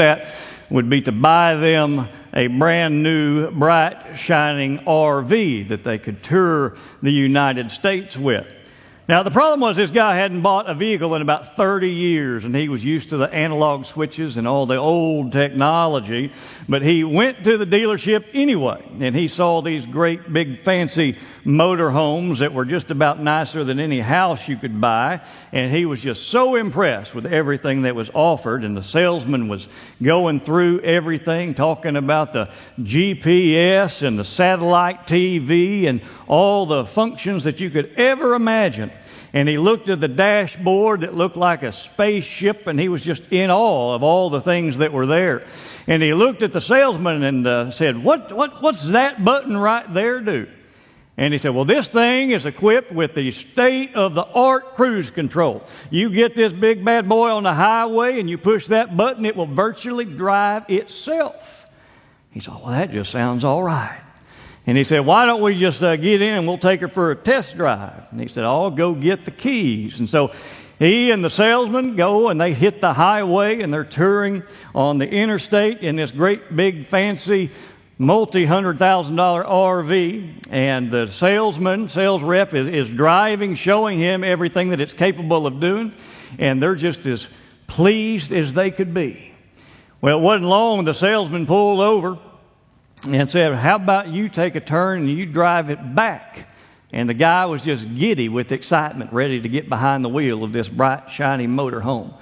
that would be to buy them a brand new, bright, shining RV that they could tour the United States with. Now, the problem was this guy hadn't bought a vehicle in about 30 years, and he was used to the analog switches and all the old technology. But he went to the dealership anyway, and he saw these great, big, fancy motorhomes that were just about nicer than any house you could buy. And he was just so impressed with everything that was offered. And the salesman was going through everything, talking about the GPS and the satellite TV and all the functions that you could ever imagine. And he looked at the dashboard that looked like a spaceship, and he was just in awe of all the things that were there. And he looked at the salesman and said, what's that button right there do? And he said, well, this thing is equipped with the state-of-the-art cruise control. You get this big bad boy on the highway and you push that button, it will virtually drive itself. He said, well, that just sounds all right. And he said, why don't we just get in and we'll take her for a test drive? And he said, I'll go get the keys. And so he and the salesman go and they hit the highway and they're touring on the interstate in this great big fancy multi-$100,000 RV. And the sales rep is driving, showing him everything that it's capable of doing. And they're just as pleased as they could be. Well, it wasn't long, the salesman pulled over and said, how about you take a turn and you drive it back? And the guy was just giddy with excitement, ready to get behind the wheel of this bright, shiny motor home.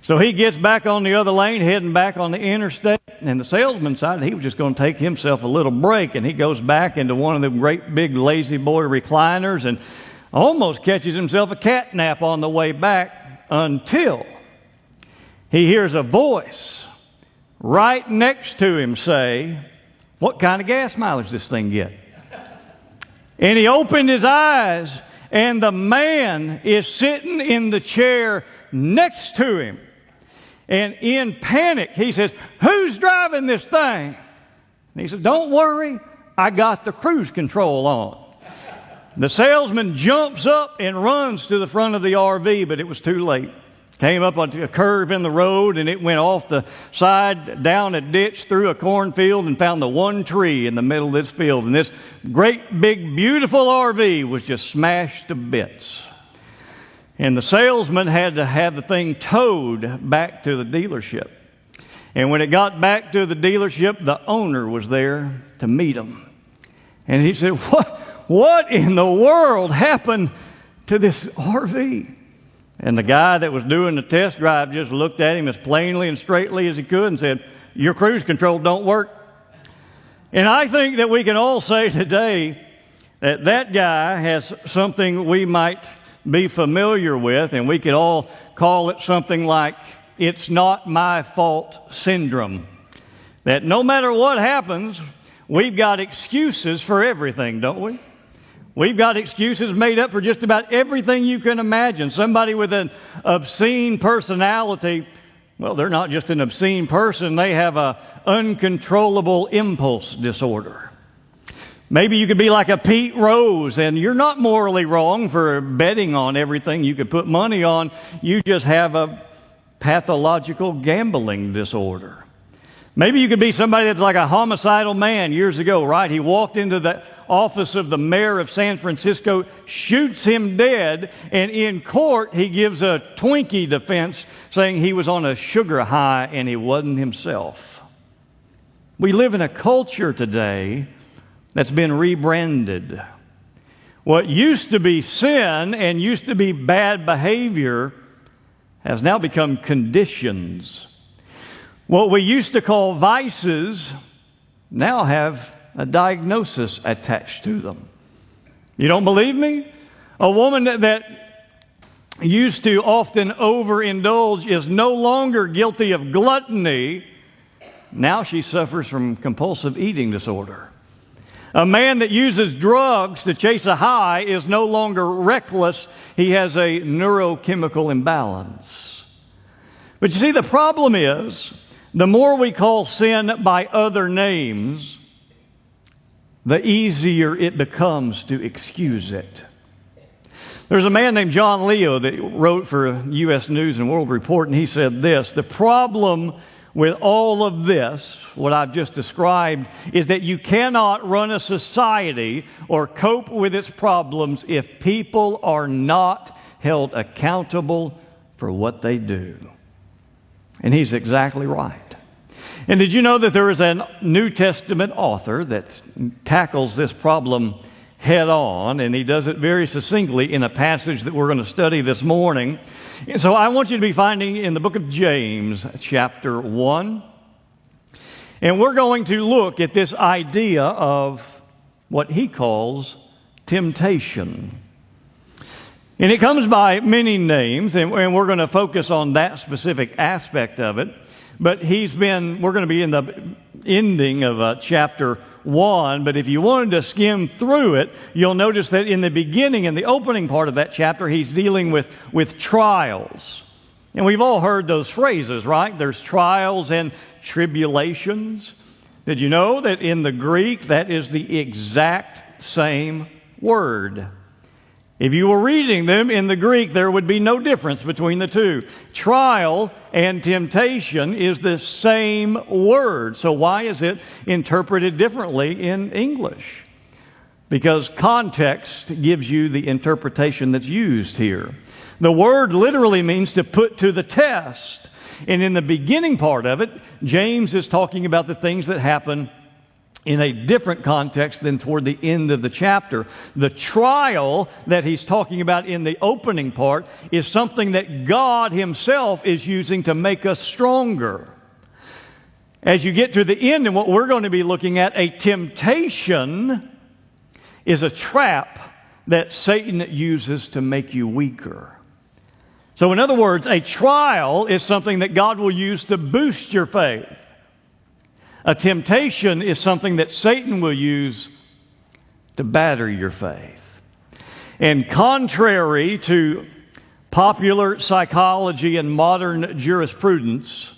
So he gets back on the other lane, heading back on the interstate, and the salesman decided he was just going to take himself a little break, and he goes back into one of the great big lazy boy recliners and almost catches himself a cat nap on the way back until he hears a voice right next to him say, what kind of gas mileage does this thing get? And he opened his eyes, and the man is sitting in the chair next to him. And in panic, he says, who's driving this thing? And he said, don't worry, I got the cruise control on. The salesman jumps up and runs to the front of the RV, but it was too late. Came up onto a curve in the road, and it went off the side, down a ditch, through a cornfield, and found the one tree in the middle of this field. And this great, big, beautiful RV was just smashed to bits. And the salesman had to have the thing towed back to the dealership. And when it got back to the dealership, the owner was there to meet him. And he said, what in the world happened to this RV? And the guy that was doing the test drive just looked at him as plainly and straightly as he could and said, your cruise control don't work. And I think that we can all say today that that guy has something we might be familiar with, and we could all call it something like, it's not my fault syndrome. That no matter what happens, we've got excuses for everything, don't we? We've got excuses made up for just about everything you can imagine. Somebody with an obscene personality, well, they're not just an obscene person, they have an uncontrollable impulse disorder. Maybe you could be like a Pete Rose, and you're not morally wrong for betting on everything you could put money on. You just have a pathological gambling disorder. Maybe you could be somebody that's like a homicidal man years ago, right? He walked into the office of the mayor of San Francisco, shoots him dead, and in court he gives a Twinkie defense saying he was on a sugar high and he wasn't himself. We live in a culture today that's been rebranded. What used to be sin and used to be bad behavior has now become conditions. What we used to call vices now have a diagnosis attached to them. You don't believe me? A woman that used to often overindulge is no longer guilty of gluttony. Now she suffers from compulsive eating disorder. A man that uses drugs to chase a high is no longer reckless. He has a neurochemical imbalance. But you see, the problem is, the more we call sin by other names, the easier it becomes to excuse it. There's a man named John Leo that wrote for U.S. News and World Report, and he said this: the problem with all of this, what I've just described, is that you cannot run a society or cope with its problems if people are not held accountable for what they do. And he's exactly right. And did you know that there is a New Testament author that tackles this problem head on, and he does it very succinctly in a passage that we're going to study this morning. And so I want you to be finding in the book of James, chapter 1. And we're going to look at this idea of what he calls temptation. And it comes by many names, and we're going to focus on that specific aspect of it. But we're going to be in the ending of chapter 1. But if you wanted to skim through it, you'll notice that in the beginning, in the opening part of that chapter, he's dealing with trials. And we've all heard those phrases, right? There's trials and tribulations. Did you know that in the Greek, that is the exact same word? If you were reading them in the Greek, there would be no difference between the two. Trial and temptation is the same word. So why is it interpreted differently in English? Because context gives you the interpretation that's used here. The word literally means to put to the test. And in the beginning part of it, James is talking about the things that happen in a different context than toward the end of the chapter. The trial that he's talking about in the opening part is something that God himself is using to make us stronger. As you get to the end, and what we're going to be looking at, a temptation is a trap that Satan uses to make you weaker. So in other words, a trial is something that God will use to boost your faith. A temptation is something that Satan will use to batter your faith. And contrary to popular psychology and modern jurisprudence,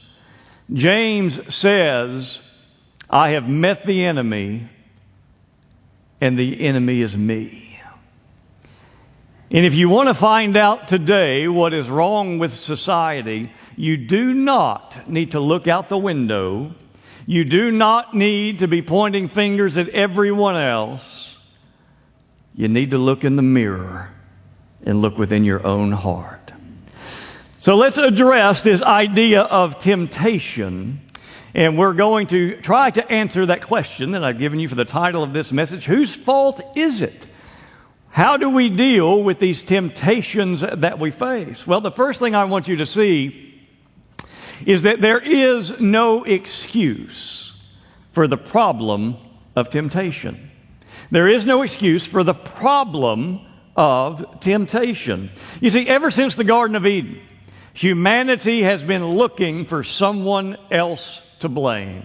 James says, I have met the enemy, and the enemy is me. And if you want to find out today what is wrong with society, you do not need to look out the window. You do not need to be pointing fingers at everyone else. You need to look in the mirror and look within your own heart. So let's address this idea of temptation. And we're going to try to answer that question that I've given you for the title of this message. Whose fault is it? How do we deal with these temptations that we face? Well, the first thing I want you to see is that there is no excuse for the problem of temptation. There is no excuse for the problem of temptation. You see, ever since the Garden of Eden, humanity has been looking for someone else to blame.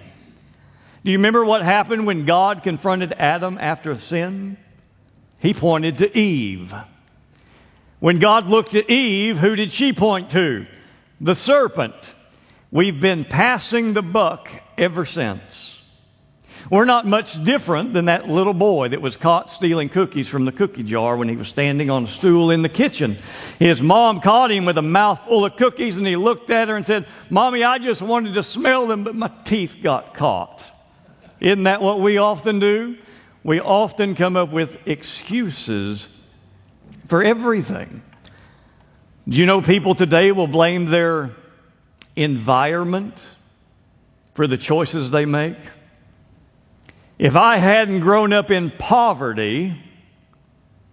Do you remember what happened when God confronted Adam after sin? He pointed to Eve. When God looked at Eve, who did she point to? The serpent. We've been passing the buck ever since. We're not much different than that little boy that was caught stealing cookies from the cookie jar when he was standing on a stool in the kitchen. His mom caught him with a mouthful of cookies, and he looked at her and said, Mommy, I just wanted to smell them, but my teeth got caught. Isn't that what we often do? We often come up with excuses for everything. Do you know people today will blame their environment for the choices they make? If I hadn't grown up in poverty,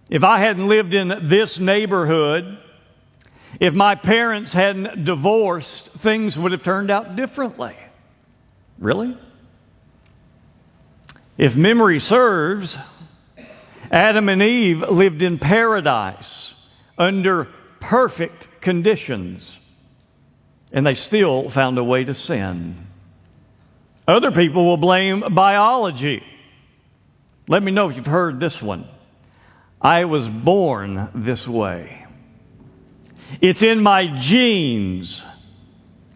if I hadn't lived in this neighborhood, if my parents hadn't divorced, things would have turned out differently. Really? If memory serves, Adam and Eve lived in paradise under perfect conditions, and they still found a way to sin. Other people will blame biology. Let me know if you've heard this one. I was born this way. It's in my genes.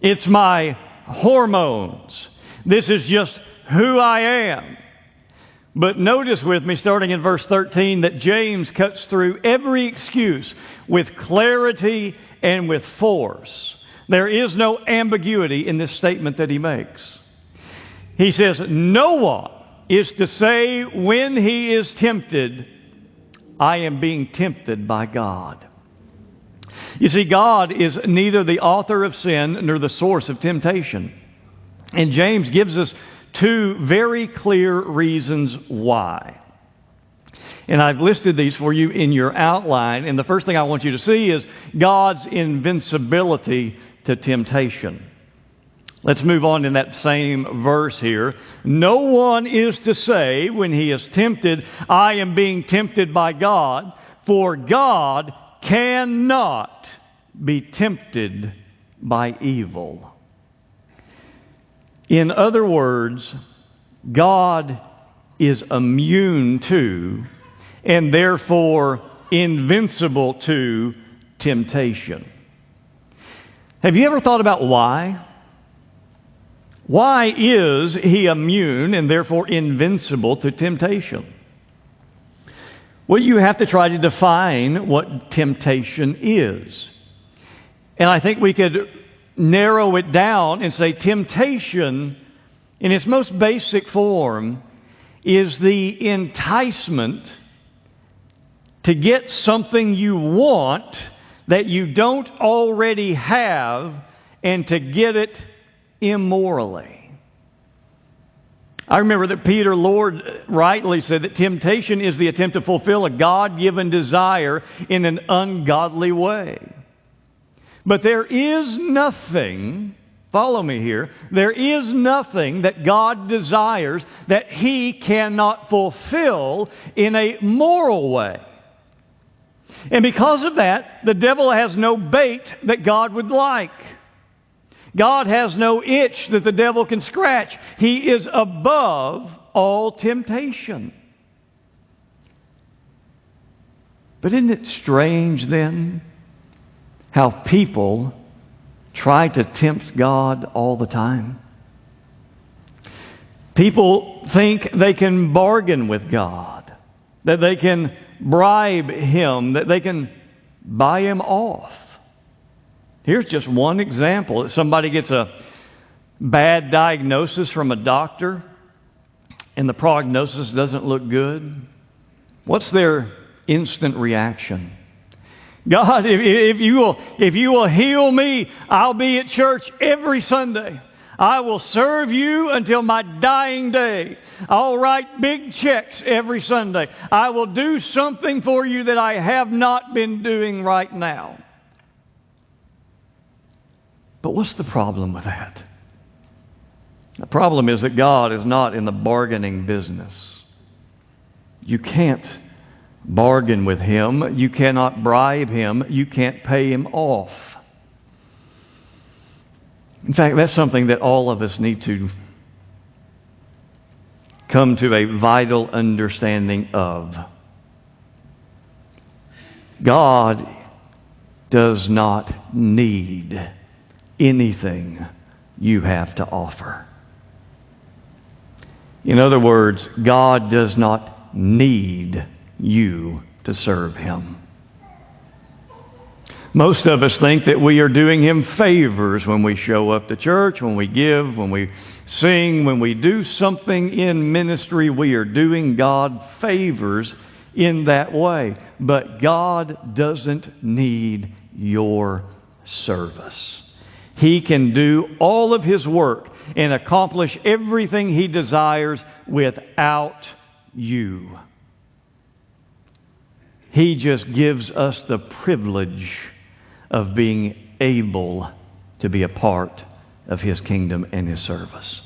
It's my hormones. This is just who I am. But notice with me, starting in verse 13, that James cuts through every excuse with clarity and with force. There is no ambiguity in this statement that he makes. He says, no one is to say when he is tempted, I am being tempted by God. You see, God is neither the author of sin nor the source of temptation. And James gives us two very clear reasons why. And I've listed these for you in your outline. And the first thing I want you to see is God's invincibility to temptation. Let's move on in that same verse here. No one is to say when he is tempted, I am being tempted by God, for God cannot be tempted by evil. In other words, God is immune to and therefore invincible to temptation. Have you ever thought about why? Why is he immune and therefore invincible to temptation? Well, you have to try to define what temptation is. And I think we could narrow it down and say temptation, in its most basic form, is the enticement to get something you want that you don't already have and to get it immorally. I remember that Peter Lord rightly said that temptation is the attempt to fulfill a God-given desire in an ungodly way. But there is nothing, follow me here, there is nothing that God desires that He cannot fulfill in a moral way. And because of that, the devil has no bait that God would like. God has no itch that the devil can scratch. He is above all temptation. But isn't it strange then how people try to tempt God all the time? People think they can bargain with God, that they can bribe Him, that they can buy Him off. Here's just one example. Somebody gets a bad diagnosis from a doctor and the prognosis doesn't look good. What's their instant reaction? God, if you will heal me, I'll be at church every Sunday. I will serve you until my dying day. I'll write big checks every Sunday. I will do something for you that I have not been doing right now. But what's the problem with that? The problem is that God is not in the bargaining business. You can't bargain with Him. You cannot bribe Him. You can't pay Him off. In fact, that's something that all of us need to come to a vital understanding of. God does not need anything you have to offer. In other words, God does not need you to serve Him. Most of us think that we are doing Him favors when we show up to church, when we give, when we sing, when we do something in ministry. We are doing God favors in that way. But God doesn't need your service. He can do all of His work and accomplish everything He desires without you. He just gives us the privilege of being able to be a part of His kingdom and His service.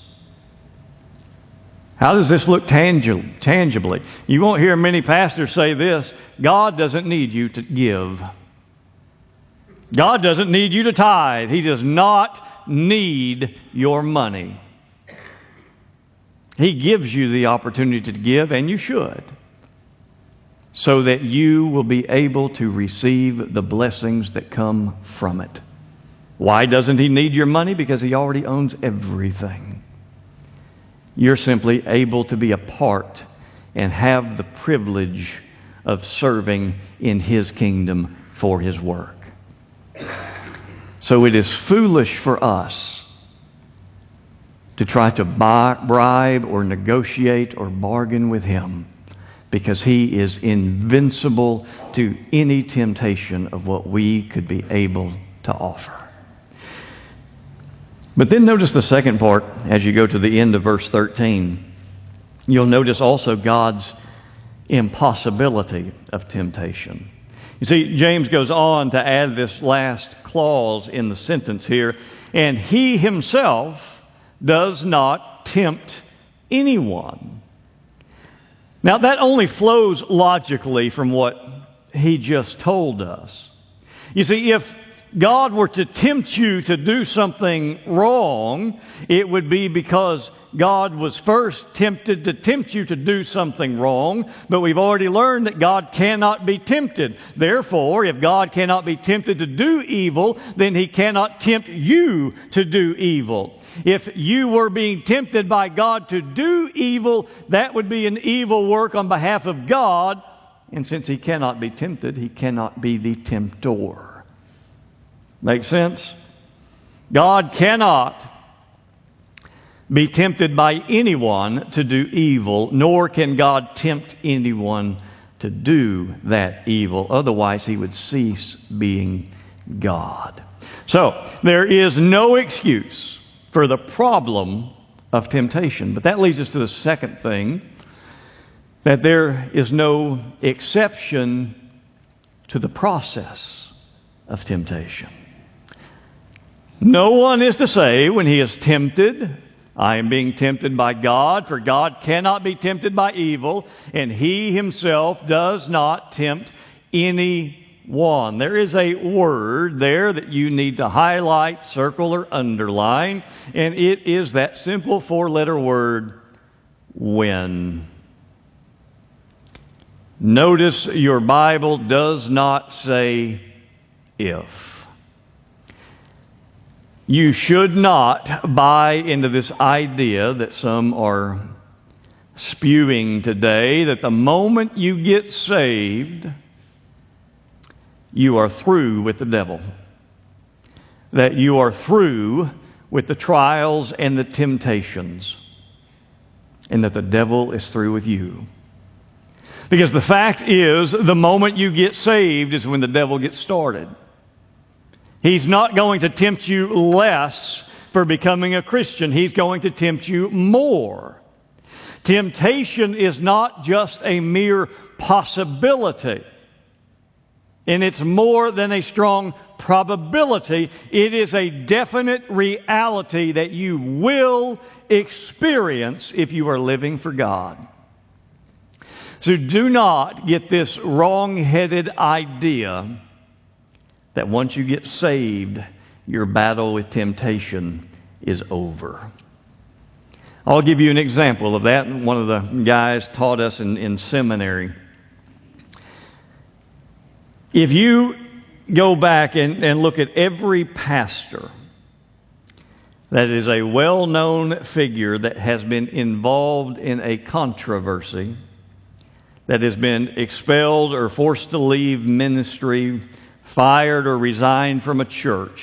How does this look tangibly? You won't hear many pastors say this: God doesn't need you to give. God doesn't need you to tithe. He does not need your money. He gives you the opportunity to give, and you should, so that you will be able to receive the blessings that come from it. Why doesn't He need your money? Because He already owns everything. You're simply able to be a part and have the privilege of serving in His kingdom for His work. So it is foolish for us to try to bribe or negotiate or bargain with Him, because He is invincible to any temptation of what we could be able to offer. But then notice the second part as you go to the end of verse 13. You'll notice also God's impossibility of temptation. You see, James goes on to add this last clause in the sentence here, and He Himself does not tempt anyone. Now, that only flows logically from what he just told us. You see, if God were to tempt you to do something wrong, it would be because God was first tempted to tempt you to do something wrong, but we've already learned that God cannot be tempted. Therefore, if God cannot be tempted to do evil, then He cannot tempt you to do evil. If you were being tempted by God to do evil, that would be an evil work on behalf of God, and since He cannot be tempted, He cannot be the tempter. Make sense? God cannot be tempted by anyone to do evil, nor can God tempt anyone to do that evil. Otherwise, He would cease being God. So, there is no excuse for the problem of temptation. But that leads us to the second thing, that there is no exception to the process of temptation. No one is to say when he is tempted, I am being tempted by God, for God cannot be tempted by evil, and He Himself does not tempt anyone. There is a word there that you need to highlight, circle, or underline, and it is that simple four-letter word, when. Notice your Bible does not say if. You should not buy into this idea that some are spewing today, that the moment you get saved, you are through with the devil. That you are through with the trials and the temptations. And that the devil is through with you. Because the fact is, the moment you get saved is when the devil gets started. He's not going to tempt you less for becoming a Christian. He's going to tempt you more. Temptation is not just a mere possibility. And it's more than a strong probability. It is a definite reality that you will experience if you are living for God. So do not get this wrong-headed idea that once you get saved, your battle with temptation is over. I'll give you an example of that. One of the guys taught us in seminary. If you go back and look at every pastor that is a well-known figure that has been involved in a controversy, that has been expelled or forced to leave ministry, fired or resigned from a church,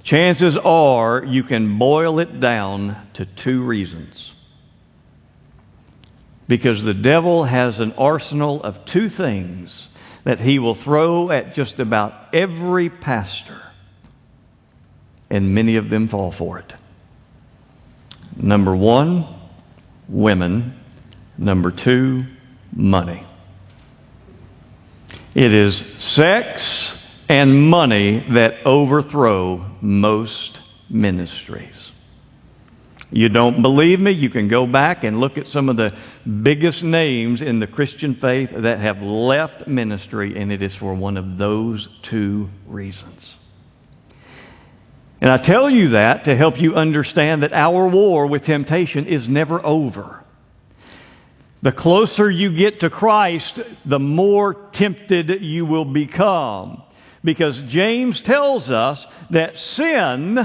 chances are you can boil it down to two reasons. Because the devil has an arsenal of two things that he will throw at just about every pastor, and many of them fall for it. Number one, women. Number two, money. It is sex and money that overthrow most ministries. You don't believe me? You can go back and look at some of the biggest names in the Christian faith that have left ministry, and it is for one of those two reasons. And I tell you that to help you understand that our war with temptation is never over. The closer you get to Christ, the more tempted you will become. Because James tells us that sin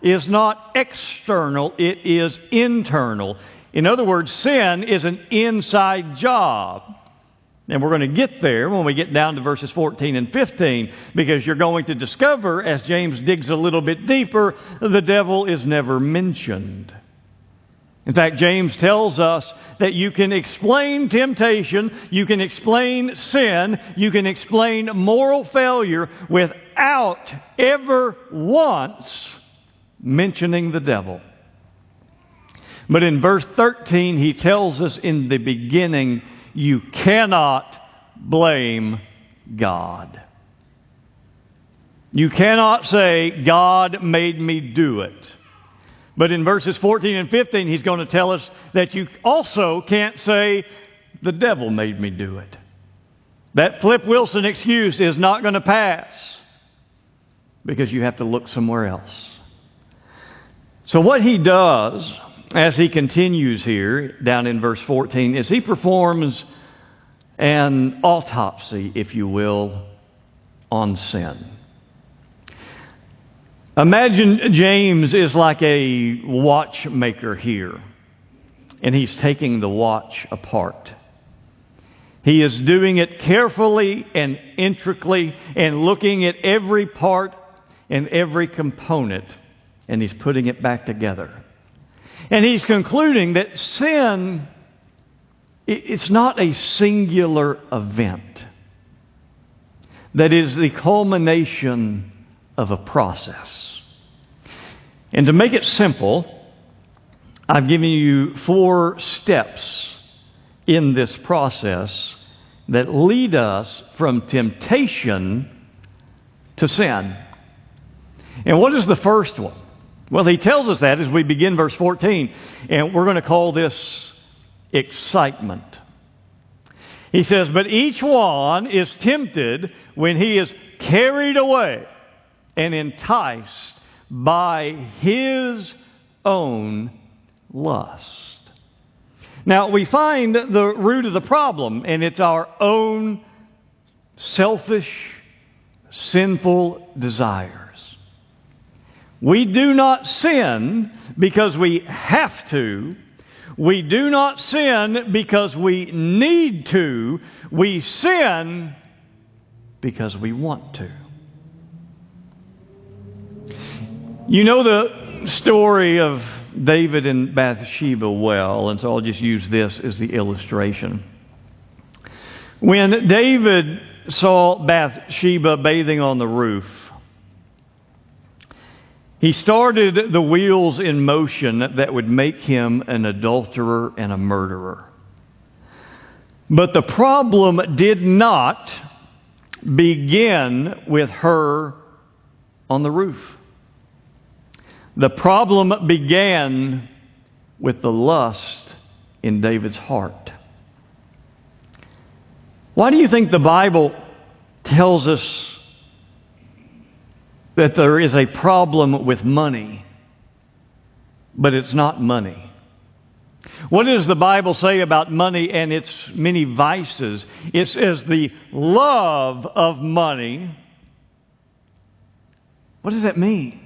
is not external, it is internal. In other words, sin is an inside job. And we're going to get there when we get down to verses 14 and 15, because you're going to discover, as James digs a little bit deeper, the devil is never mentioned. In fact, James tells us that you can explain temptation, you can explain sin, you can explain moral failure without ever once mentioning the devil. But in verse 13, he tells us in the beginning, you cannot blame God. You cannot say, God made me do it. But in verses 14 and 15, he's going to tell us that you also can't say, the devil made me do it. That Flip Wilson excuse is not going to pass, because you have to look somewhere else. So what he does, as he continues here, down in verse 14, is he performs an autopsy, if you will, on sin. Imagine James is like a watchmaker here, and he's taking the watch apart. He is doing it carefully and intricately and looking at every part and every component, and he's putting it back together. And he's concluding that sin, it's not a singular event that is the culmination of a process. And to make it simple, I've given you 4 steps in this process that lead us from temptation to sin. And what is the first one? Well, he tells us that as we begin verse 14, and we're going to call this excitement. He says, but each one is tempted when he is carried away and enticed by his own lust. Now, we find the root of the problem, and it's our own selfish, sinful desires. We do not sin because we have to. We do not sin because we need to. We sin because we want to. You know the story of David and Bathsheba well, and so I'll just use this as the illustration. When David saw Bathsheba bathing on the roof, he started the wheels in motion that would make him an adulterer and a murderer. But the problem did not begin with her on the roof. The problem began with the lust in David's heart. Why do you think the Bible tells us that there is a problem with money, but it's not money? What does the Bible say about money and its many vices? It says the love of money. What does that mean?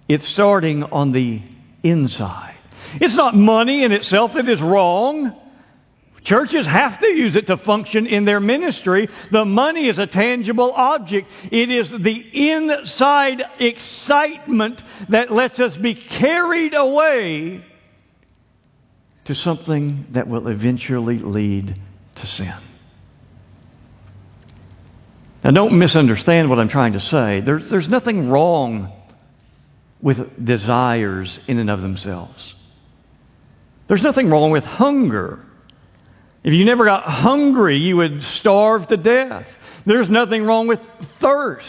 It's starting on the inside. It's not money in itself that is wrong. Churches have to use it to function in their ministry. The money is a tangible object. It is the inside excitement that lets us be carried away to something that will eventually lead to sin. Now, don't misunderstand what I'm trying to say. There's nothing wrong with desires in and of themselves. There's nothing wrong with hunger. If you never got hungry, you would starve to death. There's nothing wrong with thirst.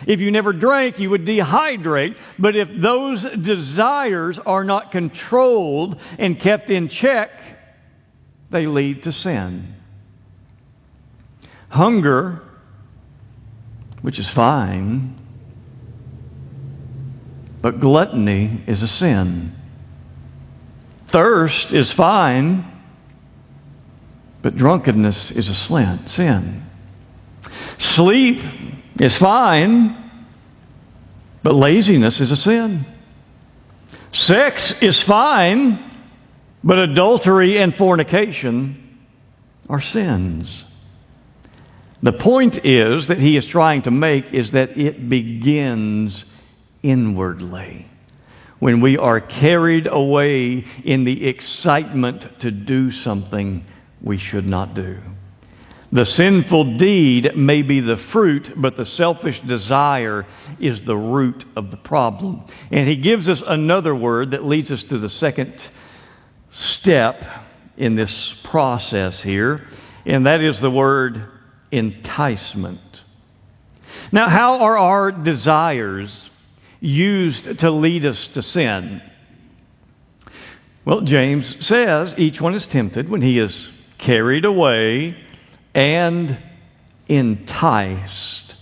If you never drank, you would dehydrate. But if those desires are not controlled and kept in check, they lead to sin. Hunger, which is fine, but gluttony is a sin. Thirst is fine, but drunkenness is a sin. Sleep is fine, but laziness is a sin. Sex is fine, but adultery and fornication are sins. The point is that he is trying to make is that it begins inwardly. When we are carried away in the excitement to do something we should not do. The sinful deed may be the fruit, but the selfish desire is the root of the problem. And he gives us another word that leads us to the second step in this process here, and that is the word enticement. Now, how are our desires used to lead us to sin? Well, James says each one is tempted when he is carried away and enticed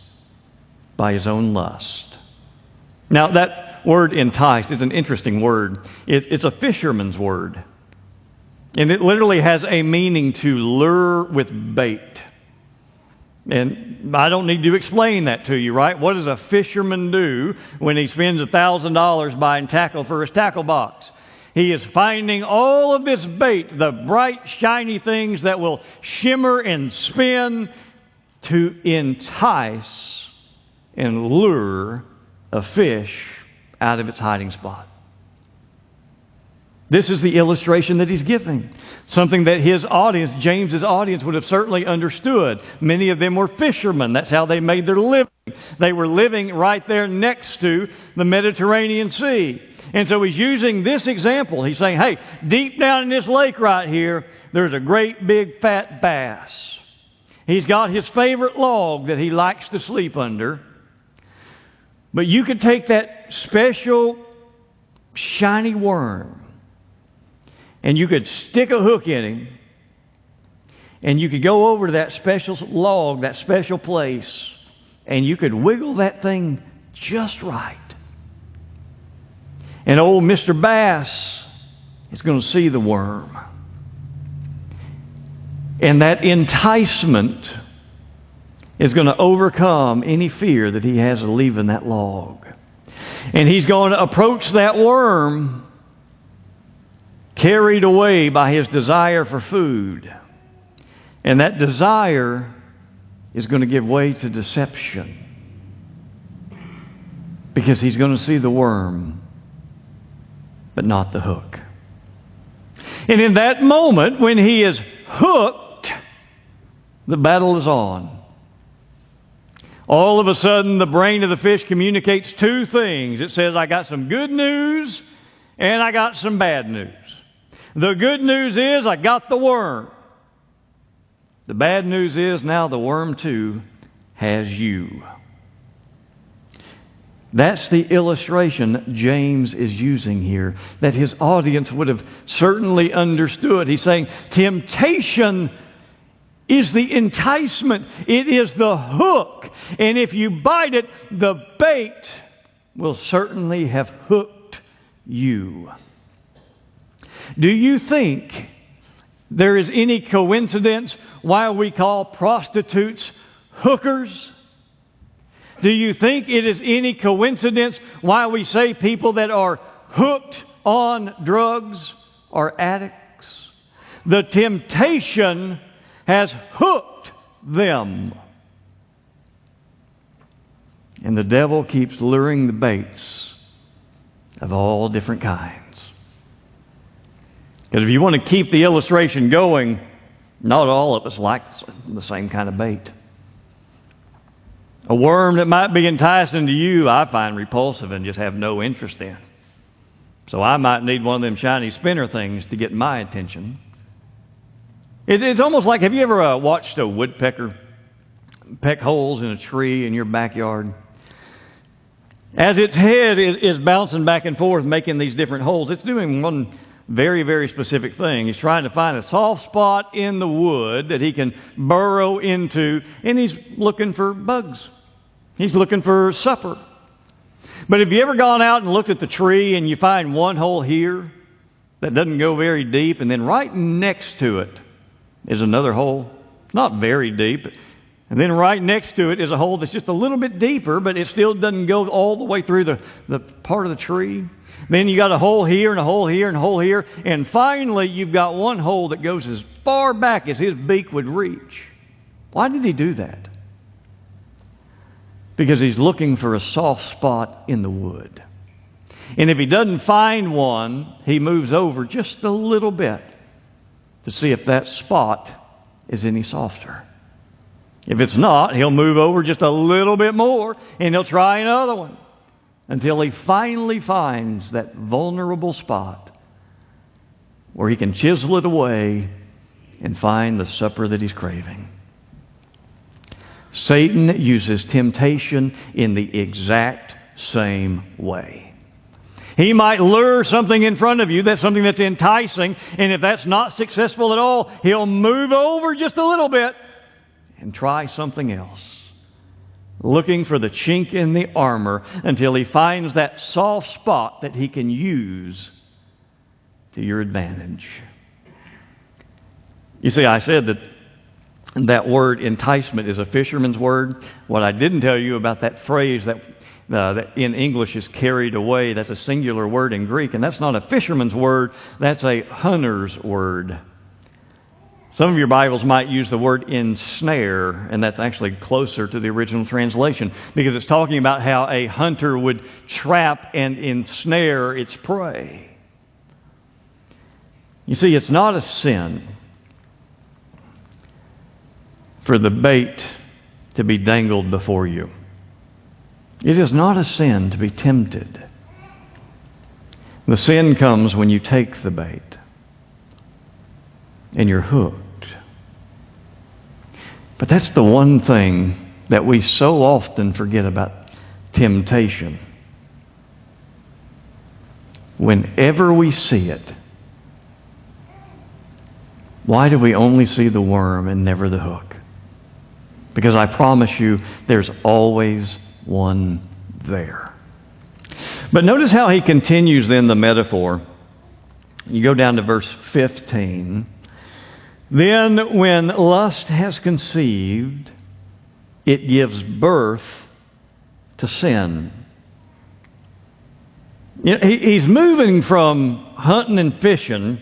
by his own lust. Now, that word enticed is an interesting word. It's a fisherman's word. And it literally has a meaning to lure with bait. And I don't need to explain that to you, right? What does a fisherman do when he spends $1,000 buying tackle for his tackle box? He is finding all of this bait, the bright, shiny things that will shimmer and spin to entice and lure a fish out of its hiding spot. This is the illustration that he's giving. Something that his audience, James's audience, would have certainly understood. Many of them were fishermen. That's how they made their living. They were living right there next to the Mediterranean Sea. And so he's using this example. He's saying, hey, deep down in this lake right here, there's a great big fat bass. He's got his favorite log that he likes to sleep under. But you could take that special shiny worm and you could stick a hook in him, and you could go over to that special log, that special place, and you could wiggle that thing just right. And old Mr. Bass is going to see the worm. And that enticement is going to overcome any fear that he has of leaving that log. And he's going to approach that worm carried away by his desire for food. And that desire is going to give way to deception. Because he's going to see the worm, but not the hook. And in that moment, when he is hooked, the battle is on. All of a sudden, the brain of the fish communicates two things. It says, I got some good news and I got some bad news. The good news is I got the worm. The bad news is now the worm too has you. That's the illustration James is using here, that his audience would have certainly understood. He's saying temptation is the enticement. It is the hook. And if you bite it, the bait will certainly have hooked you. Do you think there is any coincidence why we call prostitutes hookers? Do you think it is any coincidence why we say people that are hooked on drugs are addicts? The temptation has hooked them. And the devil keeps luring the baits of all different kinds. Because if you want to keep the illustration going, not all of us like the same kind of bait. A worm that might be enticing to you, I find repulsive and just have no interest in. So I might need one of them shiny spinner things to get my attention. It's almost like, have you ever watched a woodpecker peck holes in a tree in your backyard? As its head is bouncing back and forth, making these different holes, it's doing one very, very specific thing. He's trying to find a soft spot in the wood that he can burrow into, and he's looking for bugs. He's looking for supper. But have you ever gone out and looked at the tree and you find one hole here that doesn't go very deep, and then right next to it is another hole, not very deep, and then right next to it is a hole that's just a little bit deeper, but it still doesn't go all the way through the part of the tree. Then you got a hole here and a hole here and a hole here. And finally, you've got one hole that goes as far back as his beak would reach. Why did he do that? Because he's looking for a soft spot in the wood. And if he doesn't find one, he moves over just a little bit to see if that spot is any softer. If it's not, he'll move over just a little bit more and he'll try another one until he finally finds that vulnerable spot where he can chisel it away and find the supper that he's craving. Satan uses temptation in the exact same way. He might lure something in front of you, that's something that's enticing, and if that's not successful at all, he'll move over just a little bit and try something else, looking for the chink in the armor until he finds that soft spot that he can use to your advantage. You see, I said that word enticement is a fisherman's word. What I didn't tell you about that phrase that in English is carried away, that's a singular word in Greek, and that's not a fisherman's word, that's a hunter's word. Some of your Bibles might use the word ensnare, and that's actually closer to the original translation because it's talking about how a hunter would trap and ensnare its prey. You see, it's not a sin for the bait to be dangled before you. It is not a sin to be tempted. The sin comes when you take the bait and you're hooked. But that's the one thing that we so often forget about temptation. Whenever we see it, why do we only see the worm and never the hook? Because I promise you, there's always one there. But notice how he continues then the metaphor. You go down to verse 15. Then when lust has conceived, it gives birth to sin. You know, he's moving from hunting and fishing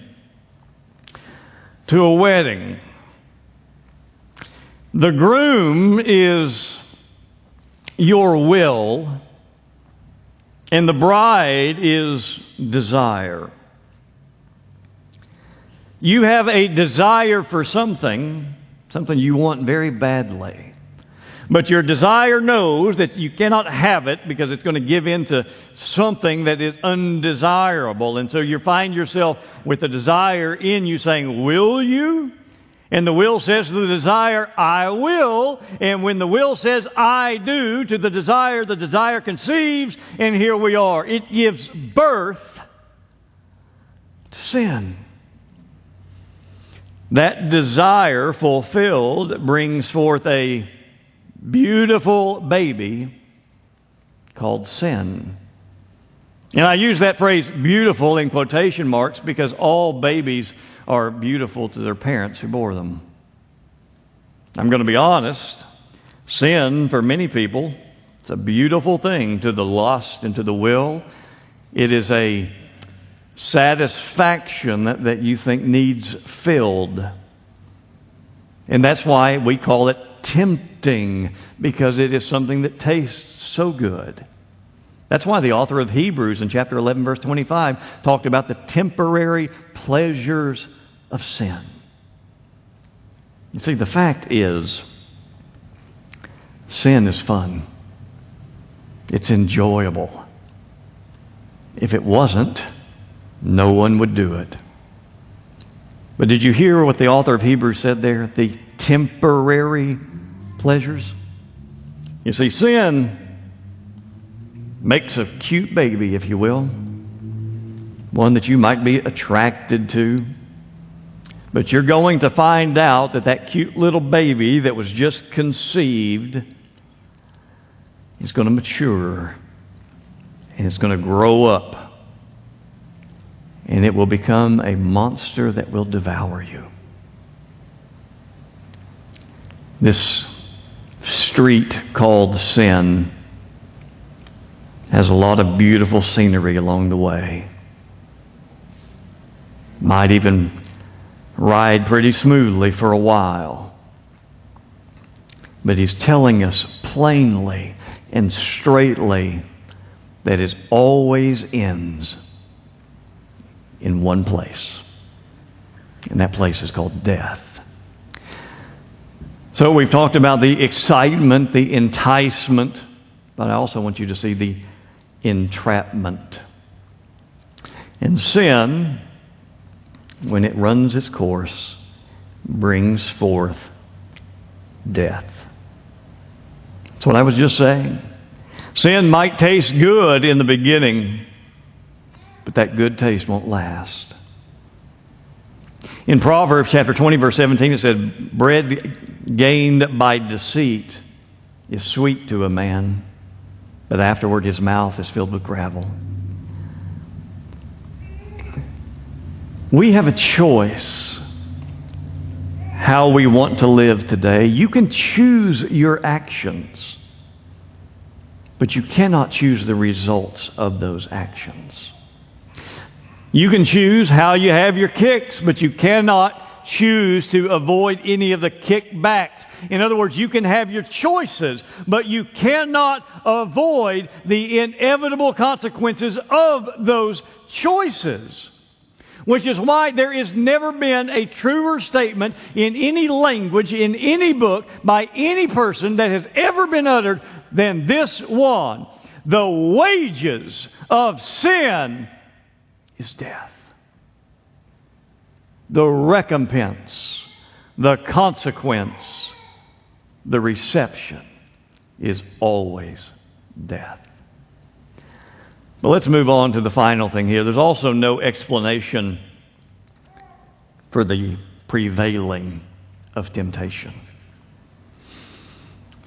to a wedding. The groom is your will, and the bride is desire. You have a desire for something you want very badly. But your desire knows that you cannot have it because it's going to give in to something that is undesirable. And so you find yourself with a desire in you saying, will you? And the will says to the desire, I will. And when the will says, I do, to the desire conceives, and here we are. It gives birth to sin. That desire fulfilled brings forth a beautiful baby called sin. And I use that phrase beautiful in quotation marks because all babies are beautiful to their parents who bore them. I'm going to be honest. Sin, for many people, it's a beautiful thing to the lust and to the will. It is a satisfaction that you think needs filled. And that's why we call it tempting, because it is something that tastes so good. That's why the author of Hebrews in chapter 11, verse 25, talked about the temporary pleasures of sin. You see, the fact is, sin is fun. It's enjoyable. If it wasn't, no one would do it. But did you hear what the author of Hebrews said there? The temporary pleasures. You see, sin makes a cute baby, if you will. One that you might be attracted to. But you're going to find out that cute little baby that was just conceived is going to mature. And it's going to grow up. And it will become a monster that will devour you. This street called sin has a lot of beautiful scenery along the way. Might even ride pretty smoothly for a while. But He's telling us plainly and straightly that it always ends in one place. And that place is called death. So we've talked about the excitement, the enticement, but I also want you to see the entrapment. And sin, when it runs its course, brings forth death. That's what I was just saying. Sin might taste good in the beginning, but that good taste won't last. In Proverbs chapter 20, verse 17, it said, bread gained by deceit is sweet to a man, but afterward his mouth is filled with gravel. We have a choice how we want to live today. You can choose your actions, but you cannot choose the results of those actions. You can choose how you have your kicks, but you cannot choose to avoid any of the kickbacks. In other words, you can have your choices, but you cannot avoid the inevitable consequences of those choices. Which is why there has never been a truer statement in any language, in any book, by any person that has ever been uttered than this one. The wages of sin is death. The recompense, the consequence, the reception is always death. But let's move on to the final thing here. There's also no explanation for the prevailing of temptation.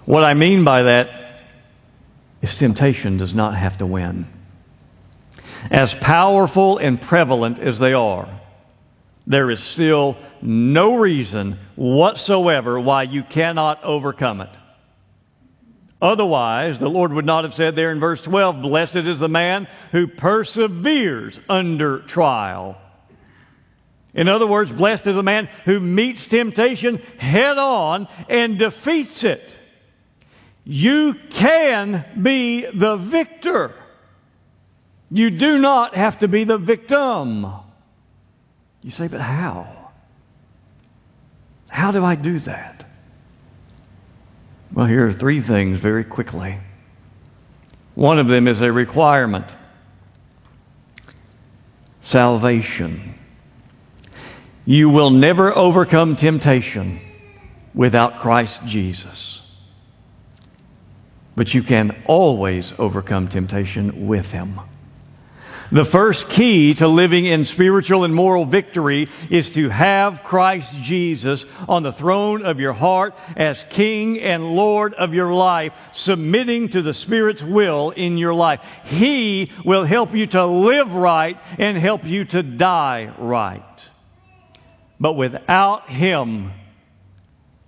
What I mean by that is temptation does not have to win. As powerful and prevalent as they are, there is still no reason whatsoever why you cannot overcome it. Otherwise, the Lord would not have said there in verse 12, blessed is the man who perseveres under trial. In other words, blessed is the man who meets temptation head on and defeats it. You can be the victor. You do not have to be the victim. You say, but how? How do I do that? Well, here are three things very quickly. One of them is a requirement. Salvation. You will never overcome temptation without Christ Jesus. But you can always overcome temptation with Him. The first key to living in spiritual and moral victory is to have Christ Jesus on the throne of your heart as King and Lord of your life, submitting to the Spirit's will in your life. He will help you to live right and help you to die right. But without Him,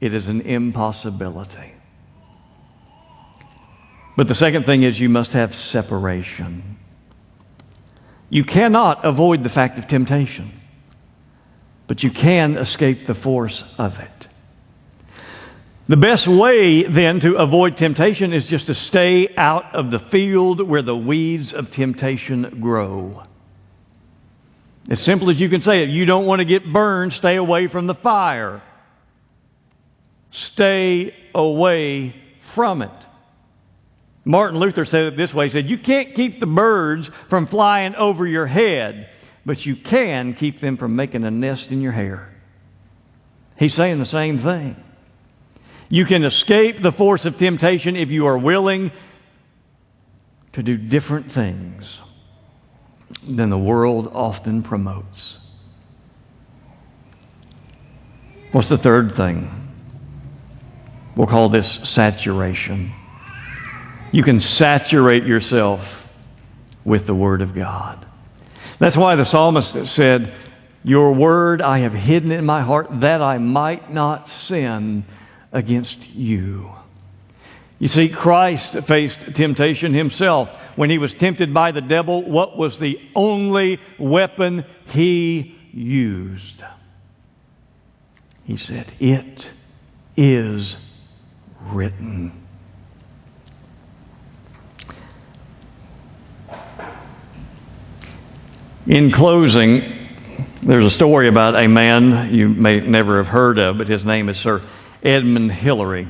it is an impossibility. But the second thing is you must have separation. You cannot avoid the fact of temptation, but you can escape the force of it. The best way, then, to avoid temptation is just to stay out of the field where the weeds of temptation grow. As simple as you can say it. You don't want to get burned, stay away from the fire. Stay away from it. Martin Luther said it this way. He said, you can't keep the birds from flying over your head, but you can keep them from making a nest in your hair. He's saying the same thing. You can escape the force of temptation if you are willing to do different things than the world often promotes. What's the third thing? We'll call this saturation. You can saturate yourself with the Word of God. That's why the psalmist said, your word I have hidden in my heart that I might not sin against you. You see, Christ faced temptation Himself. When He was tempted by the devil, what was the only weapon He used? He said, it is written. In closing, there's a story about a man you may never have heard of, but his name is Sir Edmund Hillary.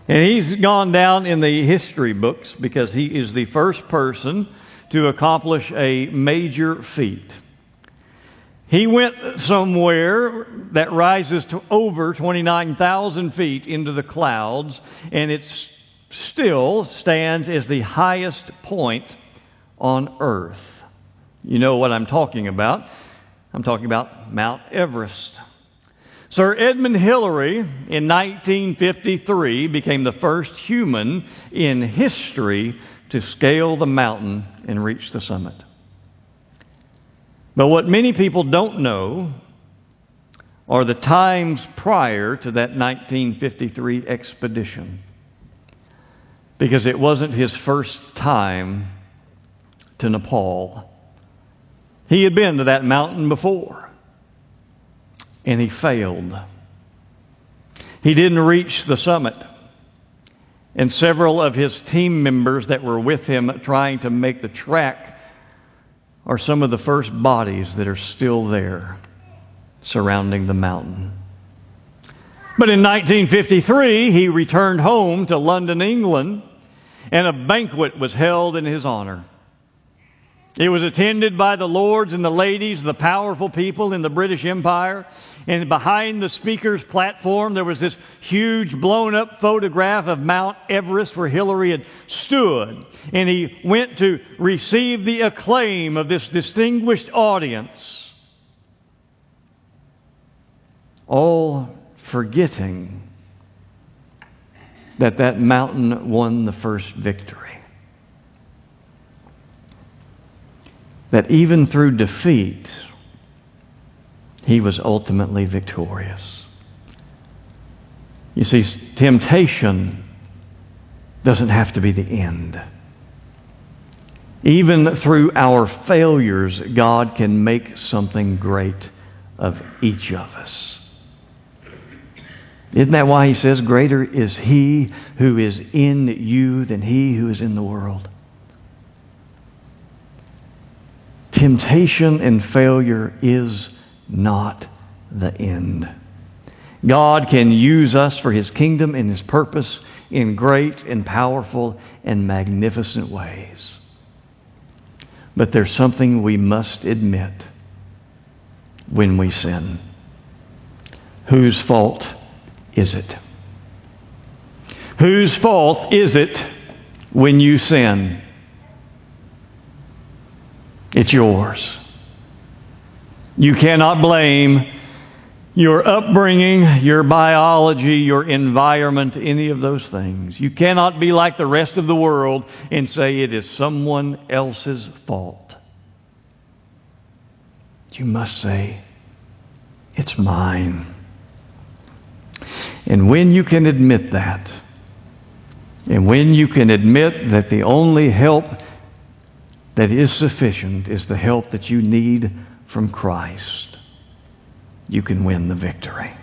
And he's gone down in the history books because he is the first person to accomplish a major feat. He went somewhere that rises to over 29,000 feet into the clouds, and it still stands as the highest point on Earth. You know what I'm talking about. I'm talking about Mount Everest. Sir Edmund Hillary, in 1953, became the first human in history to scale the mountain and reach the summit. But what many people don't know are the times prior to that 1953 expedition, because it wasn't his first time to Nepal. He had been to that mountain before, and he failed. He didn't reach the summit, and several of his team members that were with him trying to make the trek are some of the first bodies that are still there surrounding the mountain. But in 1953, he returned home to London, England, and a banquet was held in his honor. It was attended by the lords and the ladies, the powerful people in the British Empire. And behind the speaker's platform, there was this huge blown-up photograph of Mount Everest where Hillary had stood. And he went to receive the acclaim of this distinguished audience, all forgetting that that mountain won the first victory. That even through defeat, he was ultimately victorious. You see, temptation doesn't have to be the end. Even through our failures, God can make something great of each of us. Isn't that why he says, greater is he who is in you than he who is in the world? Temptation and failure is not the end. God can use us for his kingdom and his purpose in great and powerful and magnificent ways. But there's something we must admit when we sin. Whose fault is it? Whose fault is it when you sin? It's yours. You cannot blame your upbringing, your biology, your environment, any of those things. You cannot be like the rest of the world and say it is someone else's fault. You must say, it's mine. And when you can admit that, and when you can admit that the only help that is sufficient is the help that you need from Christ, you can win the victory.